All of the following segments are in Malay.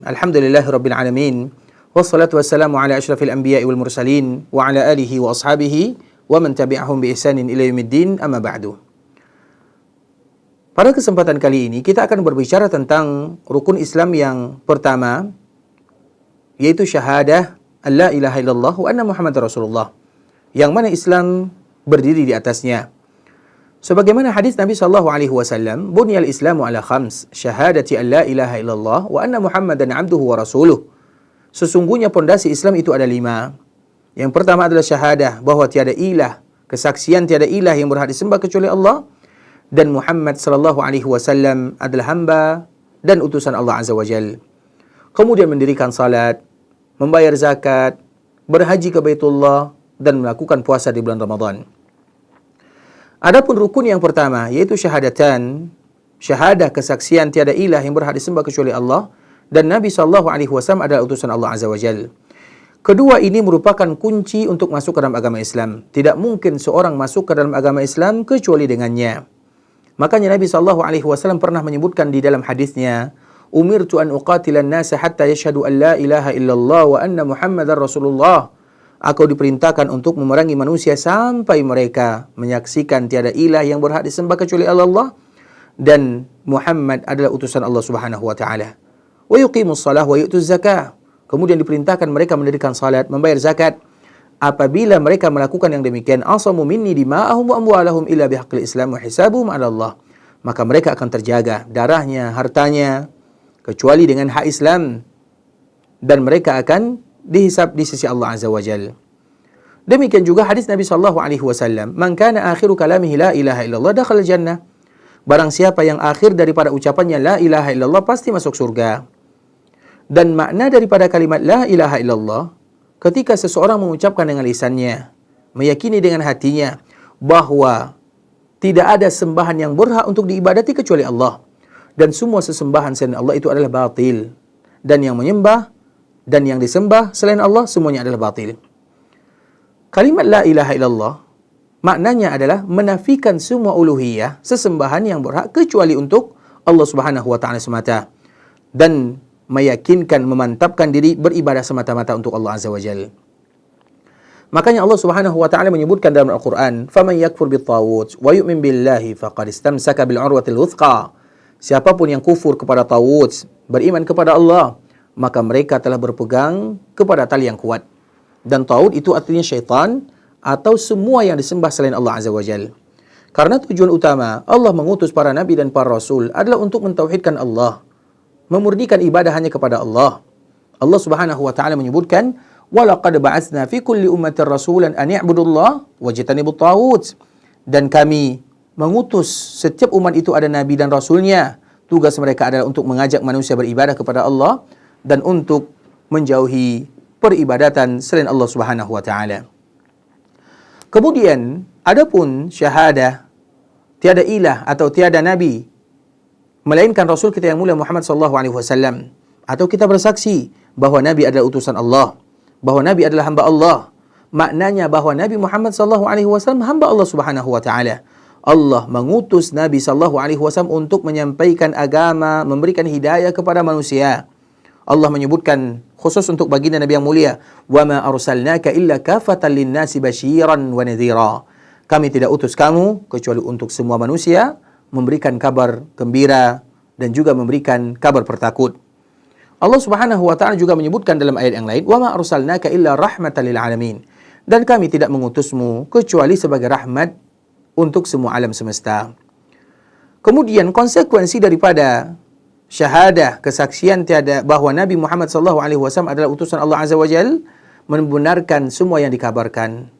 Alhamdulillahirabbil alamin. Wassalatu wassalamu ala asyrafil anbiya'i wal mursalin wa ala alihi wa ashabihi wa man tabi'ahum bi ihsanin ila yaumiddin, amma ba'du. Pada kesempatan kali ini kita akan berbicara tentang rukun Islam yang pertama, yaitu syahadah alla ilaha illallah wa anna Muhammadar Rasulullah, yang mana Islam berdiri di atasnya. Sebagaimana hadis Nabi SAW, Bunyal Islamu ala khams, syahadati an la ilaha illallah wa anna Muhammadan abduhu wa rasuluh. Sesungguhnya pondasi Islam itu ada 5. Yang pertama adalah syahadah, bahawa tiada ilah, kesaksian tiada ilah yang berhak disembah kecuali Allah, dan Muhammad SAW adalah hamba dan utusan Allah Azza wa Jal. Kemudian mendirikan salat, membayar zakat, berhaji ke Baitullah, dan melakukan puasa di bulan Ramadan. Adapun rukun yang pertama, yaitu syahadatan, syahadah kesaksian tiada ilah yang berhak disembah kecuali Allah, dan Nabi SAW adalah utusan Allah Azza wa Jal. Kedua ini merupakan kunci untuk masuk ke dalam agama Islam. Tidak mungkin seorang masuk ke dalam agama Islam kecuali dengannya. Makanya Nabi SAW pernah menyebutkan di dalam hadisnya, umirtu an uqatilan nasa hatta yashhadu an la ilaha illallah wa anna Muhammadar Rasulullah. Aku diperintahkan untuk memerangi manusia sampai mereka menyaksikan tiada ilah yang berhak disembah kecuali Allah, dan Muhammad adalah utusan Allah Subhanahu wa taala. Wa yuqimus shalah wa yu'tuz zakah. Kemudian diperintahkan mereka mendirikan salat, membayar zakat. Apabila mereka melakukan yang demikian, asamu minni dima'ahum wa amwalahum illa bihaqqil Islam wa hisabuhum 'ala Allah. Maka mereka akan terjaga darahnya, hartanya, kecuali dengan hak Islam, dan mereka akan dihisab di sisi Allah Azza wa Jal. Demikian juga hadis Nabi SAW, man kana akhiru kalamihi la ilaha illallah dakhala jannah. Barang siapa yang akhir daripada ucapannya la ilaha illallah pasti masuk surga. Dan makna daripada kalimat la ilaha illallah, ketika seseorang mengucapkan dengan lisannya, meyakini dengan hatinya bahawa tidak ada sembahan yang berhak untuk diibadati kecuali Allah, dan semua sesembahan selain Allah itu adalah batil, dan yang menyembah dan yang disembah selain Allah semuanya adalah batil. Kalimat la ilaha illallah maknanya adalah menafikan semua uluhiyah, sesembahan yang berhak kecuali untuk Allah Subhanahu wa taala semata, dan meyakinkan, memantapkan diri beribadah semata-mata untuk Allah Azza wa Jalla. Makanya Allah Subhanahu wa taala menyebutkan dalam Al-Quran, "Faman yakfur bit-taghut wa yu'min billahi faqad istamsaka bil 'urwatil wuthqa." Siapapun yang kufur kepada taghut, beriman kepada Allah, maka mereka telah berpegang kepada tali yang kuat. Dan taghut itu artinya syaitan atau semua yang disembah selain Allah Azza wa Jalla. Karena tujuan utama Allah mengutus para nabi dan para rasul adalah untuk mentauhidkan Allah, memurnikan ibadah hanya kepada Allah. Allah Subhanahu wa taala menyebutkan, "Wa laqad ba'atsna fi kulli ummatin rasulan an i'budullaha wajtanibut taghut." Dan kami mengutus setiap umat itu ada nabi dan rasulnya. Tugas mereka adalah untuk mengajak manusia beribadah kepada Allah dan untuk menjauhi peribadatan selain Allah Subhanahu wa taala. Kemudian, adapun syahadah tiada ilah atau tiada nabi melainkan rasul kita yang mulia Muhammad sallallahu alaihi wasallam, atau kita bersaksi bahawa nabi adalah utusan Allah, bahawa nabi adalah hamba Allah. Maknanya bahawa Nabi Muhammad sallallahu alaihi wasallam hamba Allah Subhanahu wa taala. Allah mengutus Nabi sallallahu alaihi wasallam untuk menyampaikan agama, memberikan hidayah kepada manusia. Allah menyebutkan khusus untuk baginda Nabi yang mulia, "Wa ma arsalnaka illa kafatan lin-nasi basyiran wa nadhira." Kami tidak utus kamu kecuali untuk semua manusia, memberikan kabar gembira dan juga memberikan kabar pertakut. Allah Subhanahu wa taala juga menyebutkan dalam ayat yang lain, "Wa ma arsalnaka illa rahmatan lil alamin." Dan kami tidak mengutusmu kecuali sebagai rahmat untuk semua alam semesta. Kemudian konsekuensi daripada syahadah, kesaksian tiada bahawa Nabi Muhammad SAW adalah utusan Allah Azza wa Jal, membenarkan semua yang dikabarkan,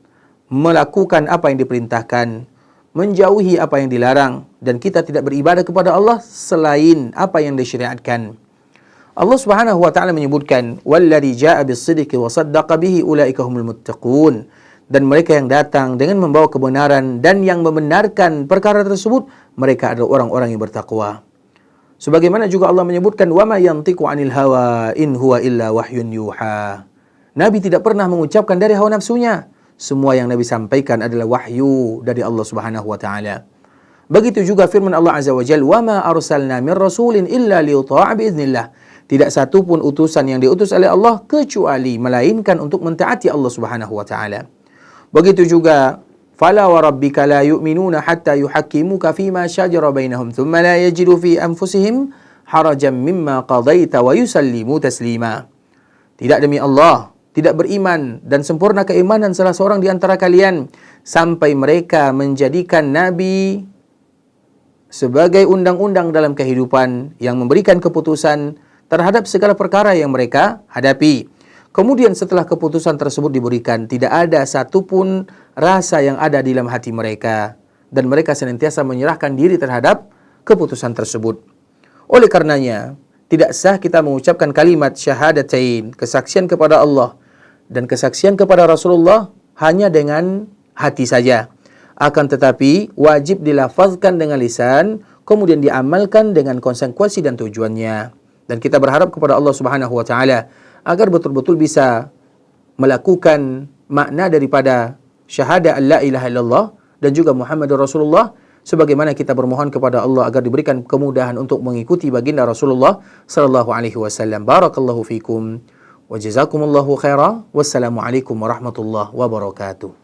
melakukan apa yang diperintahkan, menjauhi apa yang dilarang, dan kita tidak beribadah kepada Allah selain apa yang disyariatkan. Allah Subhanahu wa taala menyebutkan, "Walladzi jaa'a bis-sidqi wa saddaqa bihi ulaika humul muttaqun." Dan mereka yang datang dengan membawa kebenaran dan yang membenarkan perkara tersebut, mereka adalah orang-orang yang bertakwa. Sebagaimana juga Allah menyebutkan, "Wa ma yantiqu 'anil hawa in huwa illa wahyun yuha." Nabi tidak pernah mengucapkan dari hawa nafsunya. Semua yang Nabi sampaikan adalah wahyu dari Allah Subhanahu wa taala. Begitu juga firman Allah Azza wa Jalla, "Wa ma arsalna min rasulin illa liyuta'a bi idznillah." Tidak satu pun utusan yang diutus oleh Allah kecuali melainkan untuk mentaati Allah Subhanahu wa taala. Begitu juga fala wa rabbika la yu'minuna hatta yuhakkimuka fima shajara bainahum thumma la yajidu fi anfusihim harajan mimma qadaita wa yusallimu taslima. Tidak demi Allah, tidak beriman dan sempurna keimanan salah seorang di antara kalian sampai mereka menjadikan Nabi sebagai undang-undang dalam kehidupan yang memberikan keputusan terhadap segala perkara yang mereka hadapi. Kemudian setelah keputusan tersebut diberikan, tidak ada satupun rasa yang ada di dalam hati mereka dan mereka senantiasa menyerahkan diri terhadap keputusan tersebut. Oleh karenanya, tidak sah kita mengucapkan kalimat syahadatain, kesaksian kepada Allah dan kesaksian kepada Rasulullah hanya dengan hati saja. Akan tetapi wajib dilafazkan dengan lisan, kemudian diamalkan dengan konsekuensi dan tujuannya. Dan kita berharap kepada Allah Subhanahu wa taala agar betul-betul bisa melakukan makna daripada syahadah la ilaha illallah dan juga Muhammadur Rasulullah, sebagaimana kita bermohon kepada Allah agar diberikan kemudahan untuk mengikuti baginda Rasulullah sallallahu alaihi wasallam. Barakallahu fikum wa jazakumullahu khaira. Wassalamu alaikum warahmatullahi wabarakatuh.